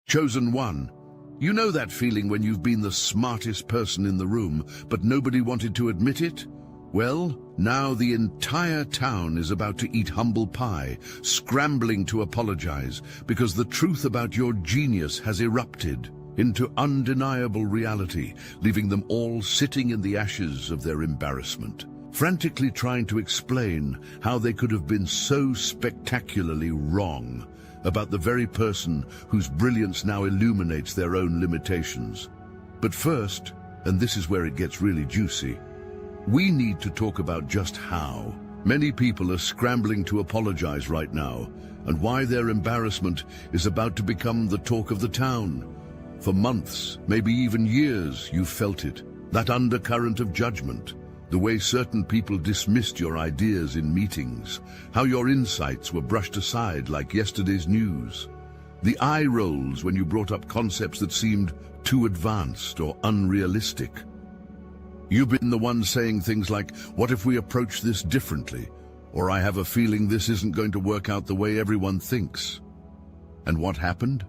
Chosen one. You know that feeling when you've been the smartest person in the room, but nobody wanted to admit it? Well, now the entire town is about to eat humble pie, scrambling to apologize, because the truth about your genius has erupted into undeniable reality, leaving them all sitting in the ashes of their embarrassment, frantically trying to explain how they could have been so spectacularly wrong about the very person whose brilliance now illuminates their own limitations. But first, and this is where it gets really juicy, we need to talk about just how many people are scrambling to apologize right now, and why their embarrassment is about to become the talk of the town. For months, maybe even years, you've felt it, that undercurrent of judgment, the way certain people dismissed your ideas in meetings, how your insights were brushed aside like yesterday's news, the eye rolls when you brought up concepts that seemed too advanced or unrealistic. You've been the one saying things like, "What if we approach this differently?" Or, "I have a feeling this isn't going to work out the way everyone thinks." And what happened?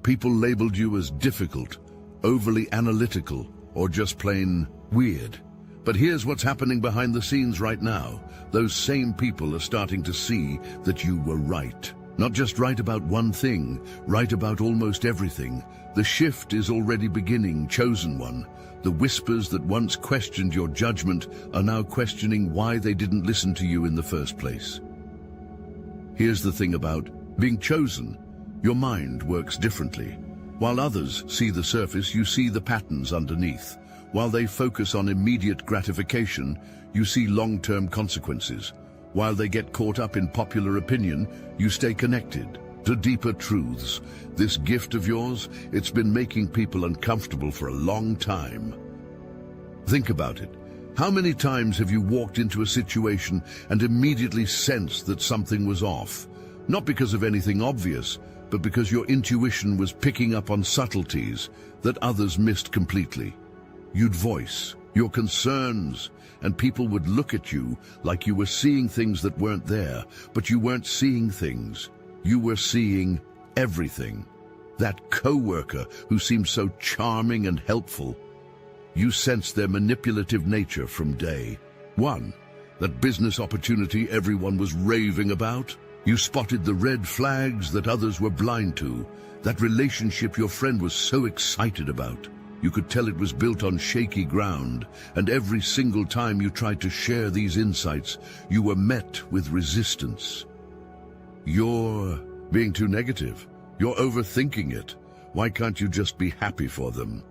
People labeled you as difficult, overly analytical, or just plain weird. But here's what's happening behind the scenes right now. Those same people are starting to see that you were right. Not just right about one thing, right about almost everything. The shift is already beginning, chosen one. The whispers that once questioned your judgment are now questioning why they didn't listen to you in the first place. Here's the thing about being chosen. Your mind works differently. While others see the surface, you see the patterns underneath. While they focus on immediate gratification, you see long-term consequences. While they get caught up in popular opinion, you stay connected to deeper truths. This gift of yours, it's been making people uncomfortable for a long time. Think about it. How many times have you walked into a situation and immediately sensed that something was off? Not because of anything obvious, but because your intuition was picking up on subtleties that others missed completely. You'd voice your concerns, and people would look at you like you were seeing things that weren't there, but you weren't seeing things. You were seeing everything. That coworker who seemed so charming and helpful, you sensed their manipulative nature from day one. That business opportunity everyone was raving about, you spotted the red flags that others were blind to. That relationship your friend was so excited about, you could tell it was built on shaky ground, and every single time you tried to share these insights, you were met with resistance. You're being too negative. You're overthinking it. Why can't you just be happy for them?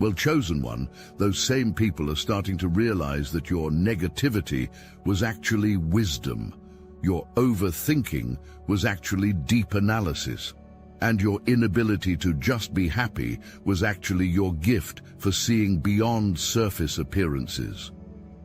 Well, chosen one, those same people are starting to realize that your negativity was actually wisdom. Your overthinking was actually deep analysis. And your inability to just be happy was actually your gift for seeing beyond surface appearances.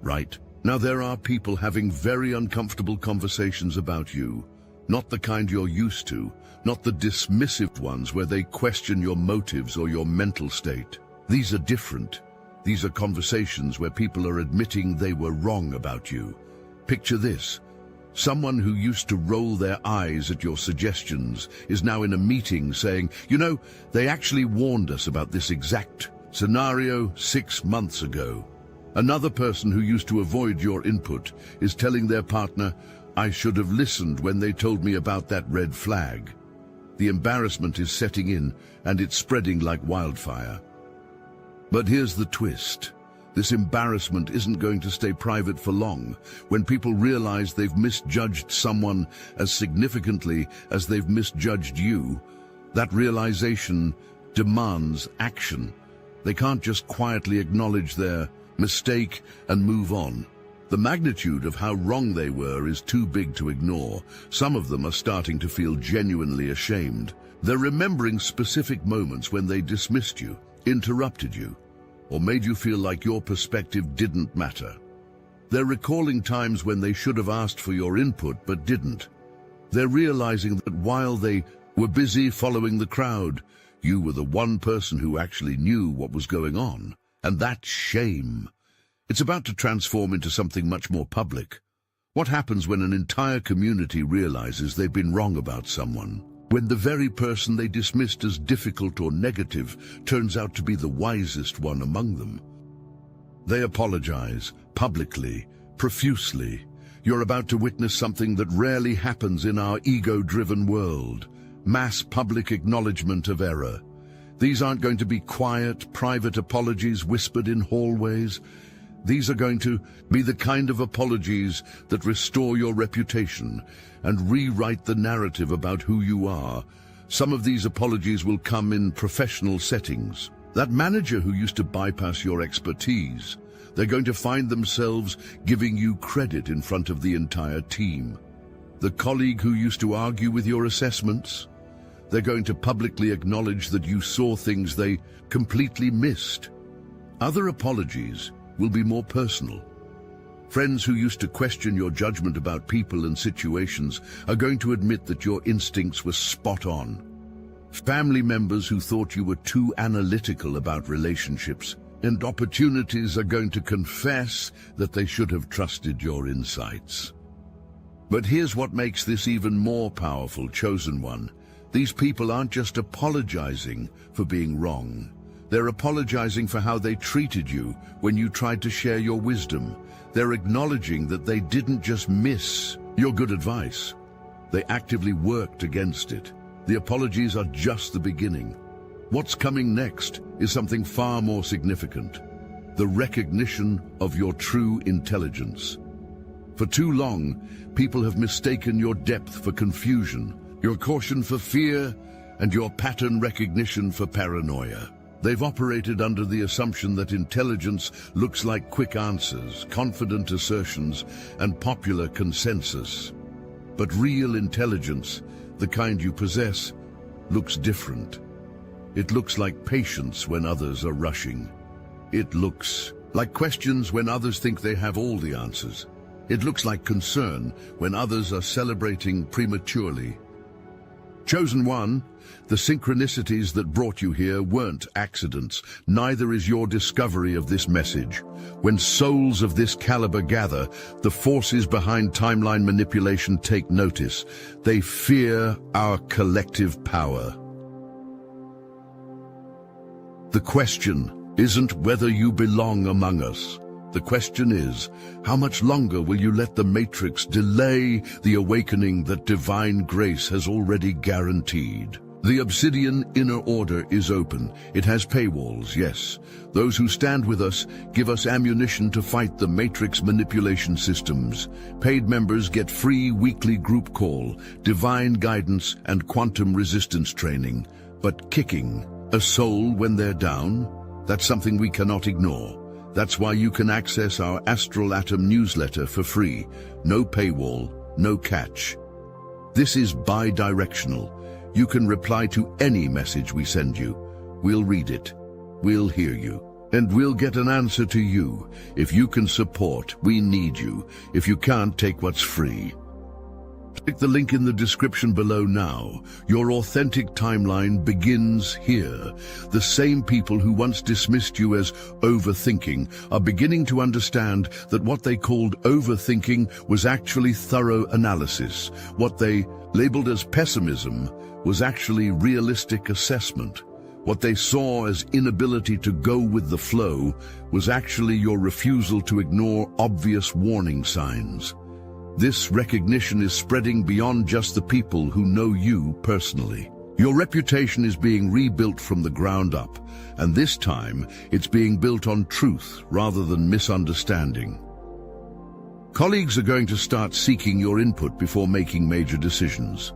Right? Now there are people having very uncomfortable conversations about you. Not the kind you're used to, not the dismissive ones where they question your motives or your mental state. These are different. These are conversations where people are admitting they were wrong about you. Picture this. Someone who used to roll their eyes at your suggestions is now in a meeting saying, "You know, they actually warned us about this exact scenario 6 months ago." Another person who used to avoid your input is telling their partner, "I should have listened when they told me about that red flag." The embarrassment is setting in, and it's spreading like wildfire. But here's the twist. This embarrassment isn't going to stay private for long. When people realize they've misjudged someone as significantly as they've misjudged you, that realization demands action. They can't just quietly acknowledge their mistake and move on. The magnitude of how wrong they were is too big to ignore. Some of them are starting to feel genuinely ashamed. They're remembering specific moments when they dismissed you, interrupted you, or made you feel like your perspective didn't matter. They're recalling times when they should have asked for your input but didn't. They're realizing that while they were busy following the crowd, you were the one person who actually knew what was going on. And that's shame. It's about to transform into something much more public. What happens when an entire community realizes they've been wrong about someone? when the very person they dismissed as difficult or negative turns out to be the wisest one among them. They apologize, publicly, profusely. You're about to witness something that rarely happens in our ego-driven world. Mass public acknowledgement of error. These aren't going to be quiet, private apologies whispered in hallways. These are going to be the kind of apologies that restore your reputation and rewrite the narrative about who you are. Some of these apologies will come in professional settings. That manager who used to bypass your expertise, they're going to find themselves giving you credit in front of the entire team. The colleague who used to argue with your assessments, they're going to publicly acknowledge that you saw things they completely missed. Other apologies will be more personal. Friends who used to question your judgment about people and situations are going to admit that your instincts were spot on. Family members who thought you were too analytical about relationships and opportunities are going to confess that they should have trusted your insights. But here's what makes this even more powerful, chosen one. These people aren't just apologizing for being wrong. They're apologizing for how they treated you when you tried to share your wisdom. They're acknowledging that they didn't just miss your good advice. They actively worked against it. The apologies are just the beginning. What's coming next is something far more significant. The recognition of your true intelligence. For too long, people have mistaken your depth for confusion, your caution for fear, and your pattern recognition for paranoia. They've operated under the assumption that intelligence looks like quick answers, confident assertions, and popular consensus. But real intelligence, the kind you possess, looks different. It looks like patience when others are rushing. It looks like questions when others think they have all the answers. It looks like concern when others are celebrating prematurely. Chosen one, the synchronicities that brought you here weren't accidents. Neither is your discovery of this message. When souls of this caliber gather, the forces behind timeline manipulation take notice. They fear our collective power. The question isn't whether you belong among us. The question is, how much longer will you let the Matrix delay the awakening that divine grace has already guaranteed? The Obsidian Inner Order is open. It has paywalls, yes. Those who stand with us give us ammunition to fight the Matrix manipulation systems. Paid members get free weekly group call, divine guidance, and quantum resistance training. But kicking a soul when they're down, that's something we cannot ignore. That's why you can access our Astral Atom newsletter for free. No paywall, no catch. This is bi-directional. You can reply to any message we send you. We'll read it. We'll hear you. And we'll get an answer to you. If you can support, we need you. If you can't, take what's free. Click the link in the description below now. Your authentic timeline begins here. The same people who once dismissed you as overthinking are beginning to understand that what they called overthinking was actually thorough analysis. What they labeled as pessimism was actually realistic assessment. What they saw as inability to go with the flow was actually your refusal to ignore obvious warning signs. This recognition is spreading beyond just the people who know you personally. Your reputation is being rebuilt from the ground up, and this time it's being built on truth rather than misunderstanding. Colleagues are going to start seeking your input before making major decisions.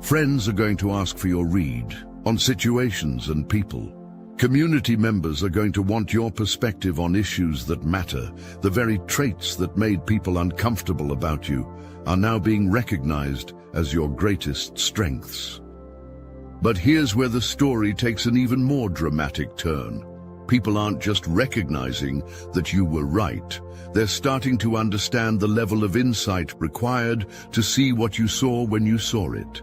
Friends are going to ask for your read on situations and people. Community members are going to want your perspective on issues that matter. The very traits that made people uncomfortable about you are now being recognized as your greatest strengths. But here's where the story takes an even more dramatic turn. People aren't just recognizing that you were right. They're starting to understand the level of insight required to see what you saw when you saw it.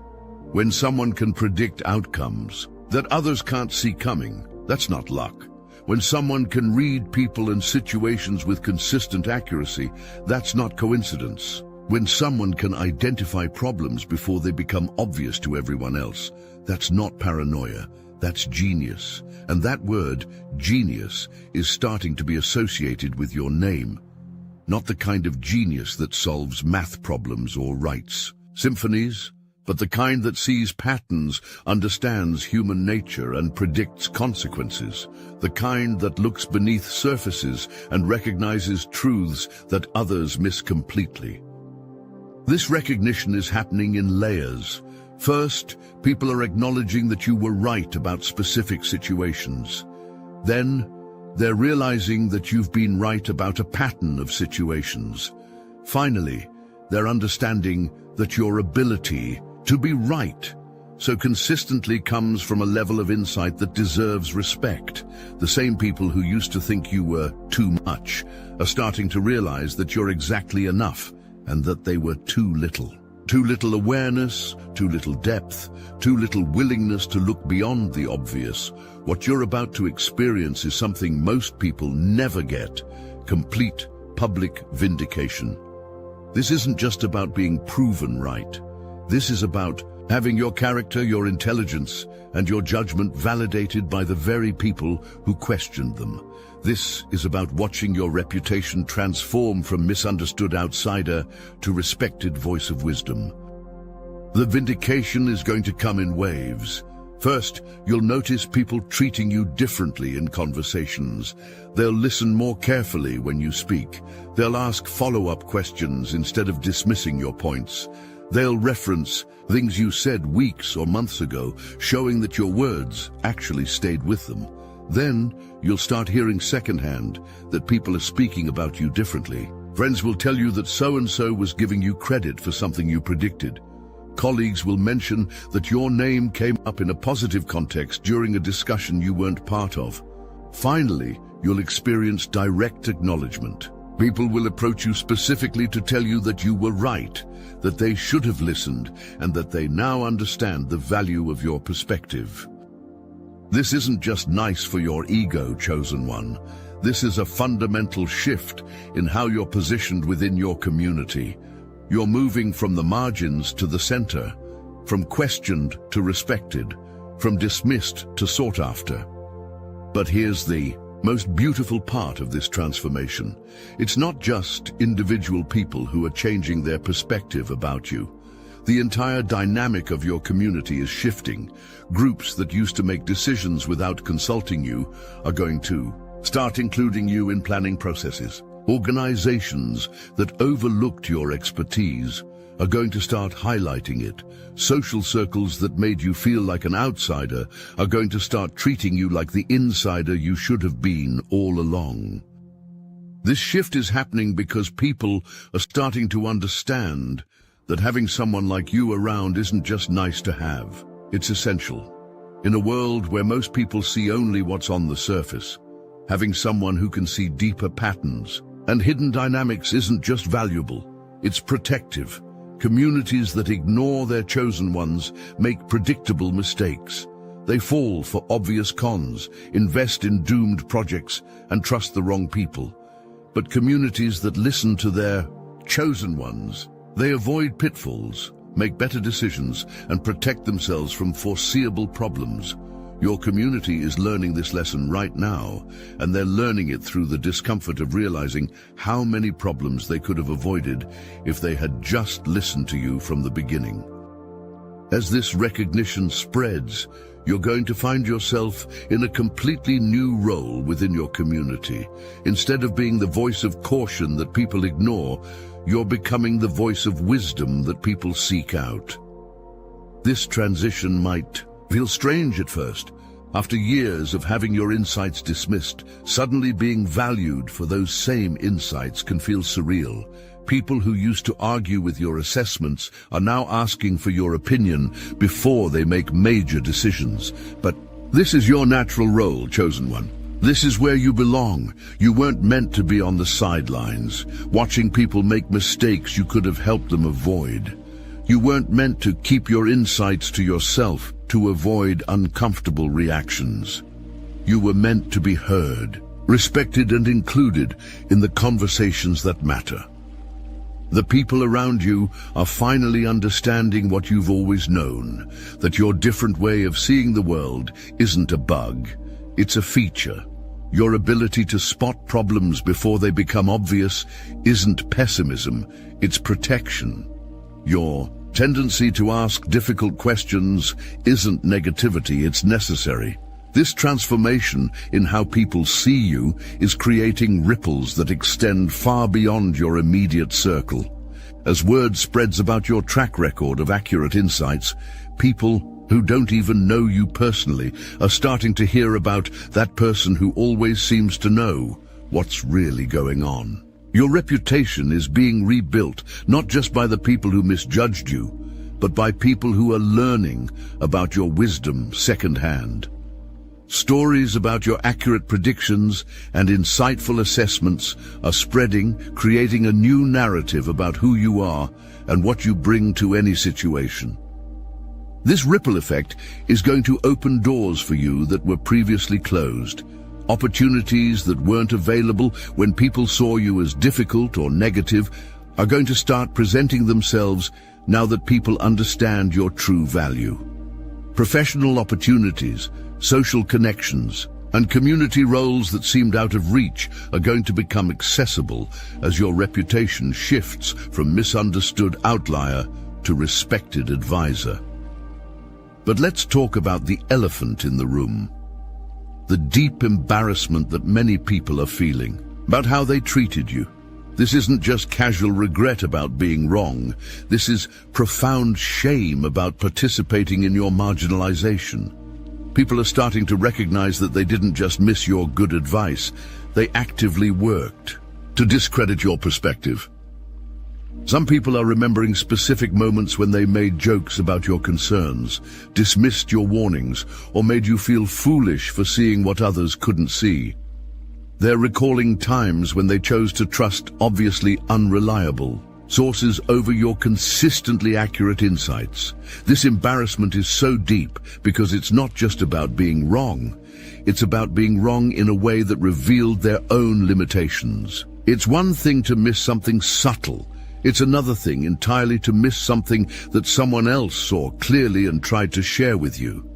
When someone can predict outcomes that others can't see coming, that's not luck. When someone can read people and situations with consistent accuracy, that's not coincidence. When someone can identify problems before they become obvious to everyone else, that's not paranoia, that's genius. And that word, genius, is starting to be associated with your name. Not the kind of genius that solves math problems or writes symphonies, but the kind that sees patterns, understands human nature, and predicts consequences. The kind that looks beneath surfaces and recognizes truths that others miss completely. This recognition is happening in layers. First, people are acknowledging that you were right about specific situations. Then, they're realizing that you've been right about a pattern of situations. Finally, they're understanding that your ability to be right so consistently comes from a level of insight that deserves respect. The same people who used to think you were too much are starting to realize that you're exactly enough, and that they were too little. Too little awareness, too little depth, too little willingness to look beyond the obvious. What you're about to experience is something most people never get: complete public vindication. This isn't just about being proven right. This is about having your character, your intelligence, and your judgment validated by the very people who questioned them. This is about watching your reputation transform from misunderstood outsider to respected voice of wisdom. The vindication is going to come in waves. First, you'll notice people treating you differently in conversations. They'll listen more carefully when you speak. They'll ask follow-up questions instead of dismissing your points. They'll reference things you said weeks or months ago, showing that your words actually stayed with them. Then, you'll start hearing secondhand that people are speaking about you differently. Friends will tell you that so-and-so was giving you credit for something you predicted. Colleagues will mention that your name came up in a positive context during a discussion you weren't part of. Finally, you'll experience direct acknowledgement. People will approach you specifically to tell you that you were right, that they should have listened, and that they now understand the value of your perspective. This isn't just nice for your ego, chosen one. This is a fundamental shift in how you're positioned within your community. You're moving from the margins to the center, from questioned to respected, from dismissed to sought after. But here's the most beautiful part of this transformation. It's not just individual people who are changing their perspective about you. The entire dynamic of your community is shifting. Groups that used to make decisions without consulting you are going to start including you in planning processes. Organizations that overlooked your expertise are going to start highlighting it. Social circles that made you feel like an outsider are going to start treating you like the insider you should have been all along. This shift is happening because people are starting to understand that having someone like you around isn't just nice to have, it's essential. In a world where most people see only what's on the surface, having someone who can see deeper patterns and hidden dynamics isn't just valuable, it's protective. Communities that ignore their chosen ones make predictable mistakes. They fall for obvious cons, invest in doomed projects, and trust the wrong people. But communities that listen to their chosen ones, they avoid pitfalls, make better decisions, and protect themselves from foreseeable problems. Your community is learning this lesson right now, and they're learning it through the discomfort of realizing how many problems they could have avoided if they had just listened to you from the beginning. As this recognition spreads, you're going to find yourself in a completely new role within your community. Instead of being the voice of caution that people ignore, you're becoming the voice of wisdom that people seek out. This transition might feel strange at first. After years of having your insights dismissed, suddenly being valued for those same insights can feel surreal. People who used to argue with your assessments are now asking for your opinion before they make major decisions. But this is your natural role, chosen one. This is where you belong. You weren't meant to be on the sidelines, watching people make mistakes you could have helped them avoid. You weren't meant to keep your insights to yourself to avoid uncomfortable reactions. You were meant to be heard, respected, and included in the conversations that matter. The people around you are finally understanding what you've always known, that your different way of seeing the world isn't a bug, it's a feature. Your ability to spot problems before they become obvious isn't pessimism, it's protection. Your tendency to ask difficult questions isn't negativity, it's necessary. This transformation in how people see you is creating ripples that extend far beyond your immediate circle. As word spreads about your track record of accurate insights, people who don't even know you personally are starting to hear about that person who always seems to know what's really going on. Your reputation is being rebuilt, not just by the people who misjudged you, but by people who are learning about your wisdom secondhand. Stories about your accurate predictions and insightful assessments are spreading, creating a new narrative about who you are and what you bring to any situation. This ripple effect is going to open doors for you that were previously closed. Opportunities that weren't available when people saw you as difficult or negative are going to start presenting themselves now that people understand your true value. Professional opportunities, social connections, and community roles that seemed out of reach are going to become accessible as your reputation shifts from misunderstood outlier to respected advisor. But let's talk about the elephant in the room. The deep embarrassment that many people are feeling about how they treated you. This isn't just casual regret about being wrong. This is profound shame about participating in your marginalization. People are starting to recognize that they didn't just miss your good advice, they actively worked to discredit your perspective. Some people are remembering specific moments when they made jokes about your concerns, dismissed your warnings, or made you feel foolish for seeing what others couldn't see. They're recalling times when they chose to trust obviously unreliable sources over your consistently accurate insights. This embarrassment is so deep because it's not just about being wrong. It's about being wrong in a way that revealed their own limitations. It's one thing to miss something subtle. It's another thing entirely to miss something that someone else saw clearly and tried to share with you.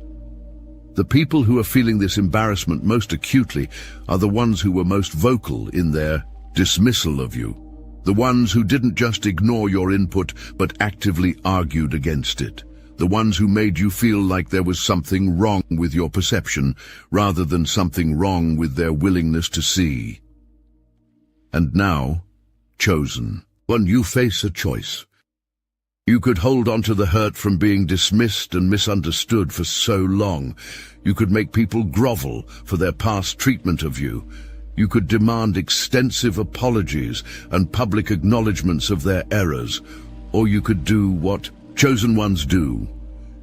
The people who are feeling this embarrassment most acutely are the ones who were most vocal in their dismissal of you. The ones who didn't just ignore your input but actively argued against it. The ones who made you feel like there was something wrong with your perception rather than something wrong with their willingness to see. And now, chosen. When you face a choice. You could hold on to the hurt from being dismissed and misunderstood for so long. You could make people grovel for their past treatment of you. You could demand extensive apologies and public acknowledgments of their errors. Or you could do what chosen ones do.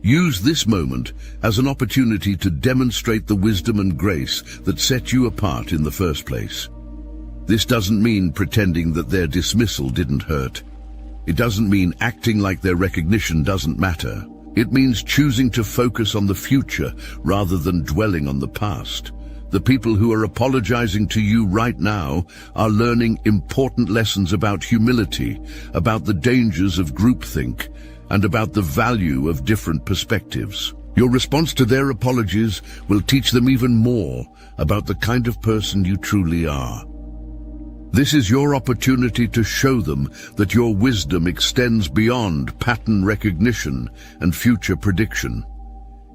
Use this moment as an opportunity to demonstrate the wisdom and grace that set you apart in the first place. This doesn't mean pretending that their dismissal didn't hurt. It doesn't mean acting like their recognition doesn't matter. It means choosing to focus on the future rather than dwelling on the past. The people who are apologizing to you right now are learning important lessons about humility, about the dangers of groupthink, and about the value of different perspectives. Your response to their apologies will teach them even more about the kind of person you truly are. This is your opportunity to show them that your wisdom extends beyond pattern recognition and future prediction.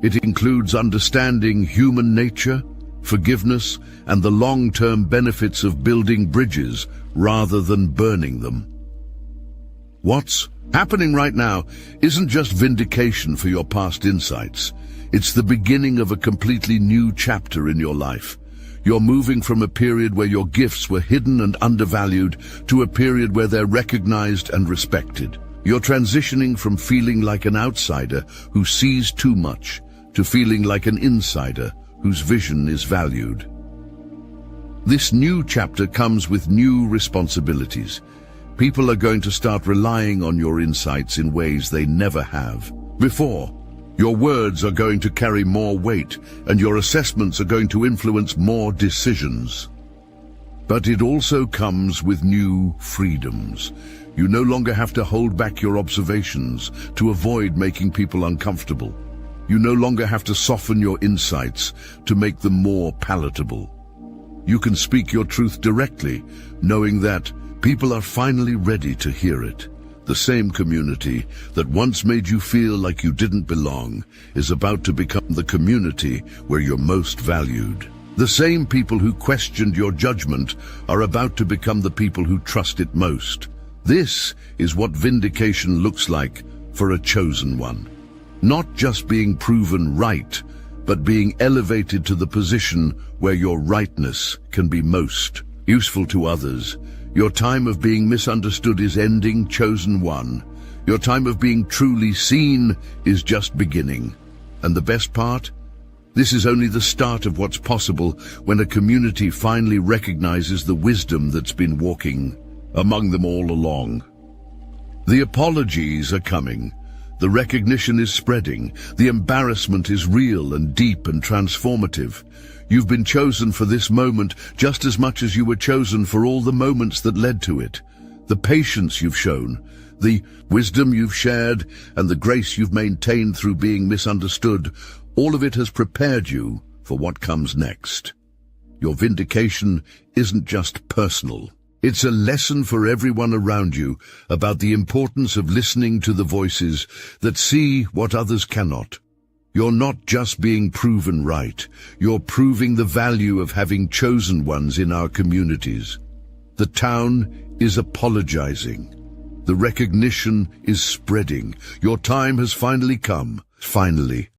It includes understanding human nature, forgiveness, and the long-term benefits of building bridges rather than burning them. What's happening right now isn't just vindication for your past insights. It's the beginning of a completely new chapter in your life. You're moving from a period where your gifts were hidden and undervalued to a period where they're recognized and respected. You're transitioning from feeling like an outsider who sees too much to feeling like an insider whose vision is valued. This new chapter comes with new responsibilities. People are going to start relying on your insights in ways they never have before. Your words are going to carry more weight, and your assessments are going to influence more decisions. But it also comes with new freedoms. You no longer have to hold back your observations to avoid making people uncomfortable. You no longer have to soften your insights to make them more palatable. You can speak your truth directly, knowing that people are finally ready to hear it. The same community that once made you feel like you didn't belong is about to become the community where you're most valued. The same people who questioned your judgment are about to become the people who trust it most. This is what vindication looks like for a chosen one. Not just being proven right, but being elevated to the position where your rightness can be most useful to others. Your time of being misunderstood is ending, chosen one. Your time of being truly seen is just beginning. And the best part? This is only the start of what's possible when a community finally recognizes the wisdom that's been walking among them all along. The apologies are coming. The recognition is spreading. The embarrassment is real and deep and transformative. You've been chosen for this moment just as much as you were chosen for all the moments that led to it. The patience you've shown, the wisdom you've shared, and the grace you've maintained through being misunderstood, all of it has prepared you for what comes next. Your vindication isn't just personal. It's a lesson for everyone around you about the importance of listening to the voices that see what others cannot. You're not just being proven right, you're proving the value of having chosen ones in our communities. The town is apologizing. The recognition is spreading. Your time has finally come. Finally.